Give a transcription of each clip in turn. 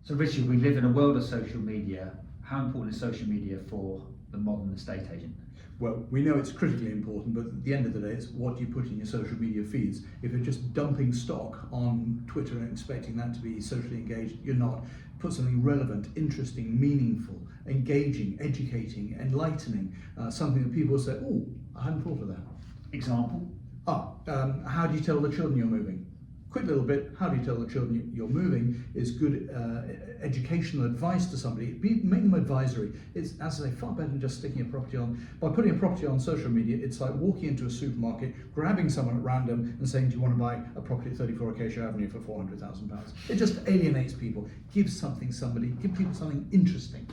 So Richard, we live in a world of social media. How important is social media for the modern estate agent? Well, we know it's critically important, but at the end of the day, it's what you put in your social media feeds. If you're just dumping stock on Twitter and expecting that to be socially engaged, you're not. Put something relevant, interesting, meaningful, engaging, educating, enlightening, something that people say, oh, I hadn't thought of that. Example? How do you tell the children you're moving? Quick little bit, how do you tell the children you're moving is good educational advice to somebody. Make them advisory. It's, as I say, far better than just sticking a property on. By putting a property on social media, it's like walking into a supermarket, grabbing someone at random and saying, do you want to buy a property at 34 Acacia Avenue for £400,000? It just alienates people. Give people something interesting.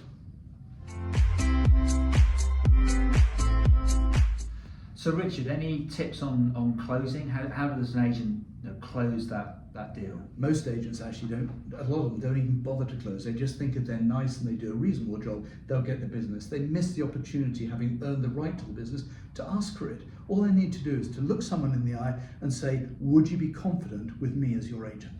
So Richard, any tips on closing? How does an agent close that deal? Most agents actually don't, a lot of them don't even bother to close. They just think if they're nice and they do a reasonable job, they'll get the business. They miss the opportunity, having earned the right to the business, to ask for it. All they need to do is to look someone in the eye and say, would you be confident with me as your agent?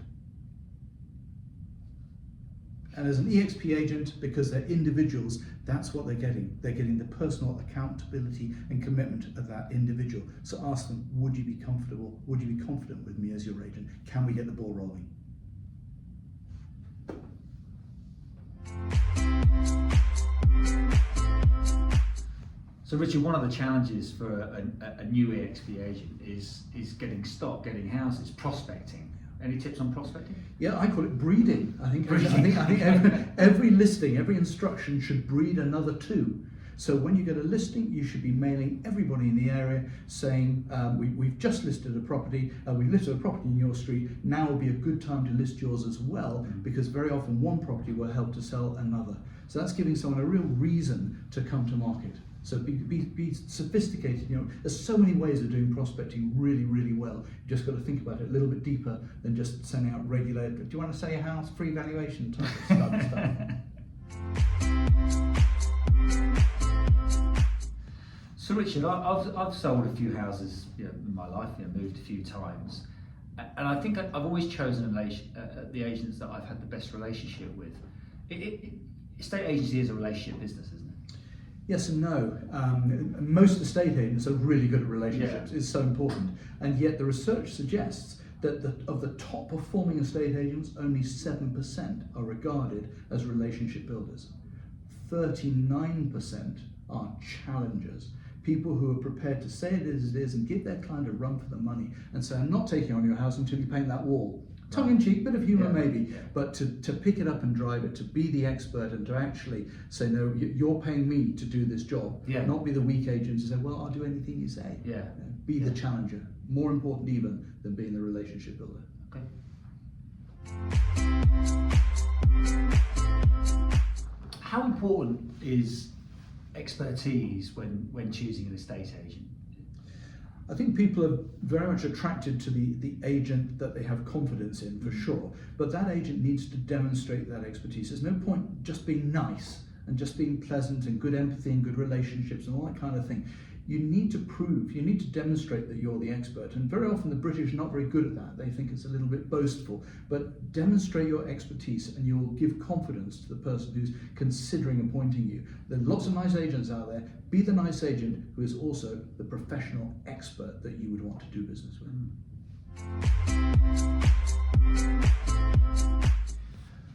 And as an EXP agent, because they're individuals, that's what they're getting. They're getting the personal accountability and commitment of that individual. So ask them, would you be comfortable? Would you be confident with me as your agent? Can we get the ball rolling? So Richard, one of the challenges for a new EXP agent is getting stock, getting houses, prospecting. Any tips on prospecting? Yeah, I call it breeding. I think Breeding. every listing, every instruction should breed another two. So when you get a listing, you should be mailing everybody in the area saying, we've just listed a property, we've listed a property in your street, now would be a good time to list yours as well, because very often one property will help to sell another. So that's giving someone a real reason to come to market. So be sophisticated. There's so many ways of doing prospecting really, really well. You just got to think about it a little bit deeper than just sending out regular, do you want to sell your house, free valuation type of stuff. So Richard, I've sold a few houses in my life, moved a few times, and I think I've always chosen the agents that I've had the best relationship with. Estate agency is a relationship business, isn't it? Yes and no. Most estate agents are really good at relationships. Yeah. It's so important. And yet the research suggests that of the top performing estate agents, only 7% are regarded as relationship builders. 39% are challengers. People who are prepared to say it as it is and give their client a run for the money and say, I'm not taking on your house until you paint that wall. Tongue in cheek, bit of humour maybe, but to pick it up and drive it, to be the expert and to actually say, no, you're paying me to do this job, not be the weak agent who say, well, I'll do anything you say. Be the challenger, more important even than being the relationship builder. Okay. How important is expertise when choosing an estate agent? I think people are very much attracted to the agent that they have confidence in, for sure, but that agent needs to demonstrate that expertise. There's no point just being nice and just being pleasant and good empathy and good relationships and all that kind of thing. You need to demonstrate that you're the expert, and very often the British are not very good at that. They think it's a little bit boastful, but demonstrate your expertise and you'll give confidence to the person who's considering appointing you. There are lots of nice agents out there. Be the nice agent who is also the professional expert that you would want to do business with.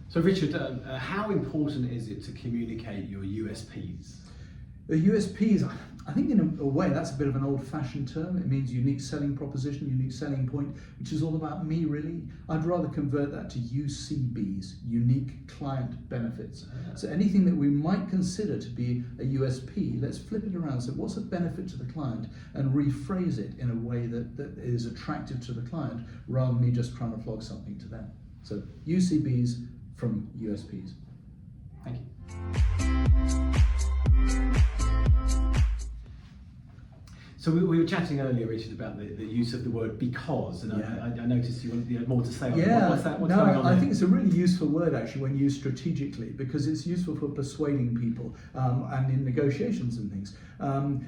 So Richard, how important is it to communicate your USPs? The USPs, I think in a way that's a bit of an old-fashioned term. It means unique selling proposition, unique selling point, which is all about me really. I'd rather convert that to UCBs, unique client benefits. So anything that we might consider to be a USP, let's flip it around. So what's a benefit to the client and rephrase it in a way that is attractive to the client rather than me just trying to flog something to them. So UCBs from USPs. Thank you. So we were chatting earlier, Richard, about the use of the word because, and I noticed you had more to say on Yeah, what's that? What's no, going on I there? think it's a really useful word actually when used strategically, because it's useful for persuading people and in negotiations and things.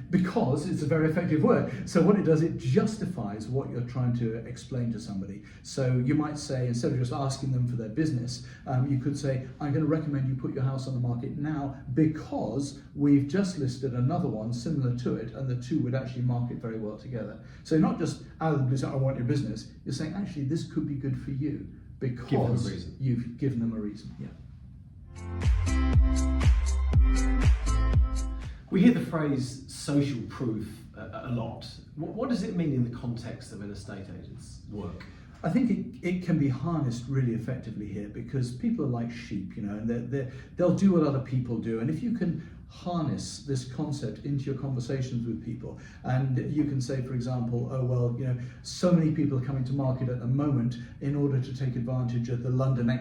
Because it's a very effective word. So what it does, it justifies what you're trying to explain to somebody. So you might say, instead of just asking them for their business, you could say, I'm going to recommend you put your house on the market now because we've just listed another one similar to it, and the two would actually market very well together. So not just out of the blue saying, I want your business, you're saying, actually, this could be good for you because you've given them a reason. Yeah. We hear the phrase social proof a lot. What does it mean in the context of an estate agent's work? I think it can be harnessed really effectively here, because people are like sheep, you know, and they'll do what other people do. And if you can harness this concept into your conversations with people, and you can say, for example, oh, well, you know, so many people are coming to market at the moment in order to take advantage of the London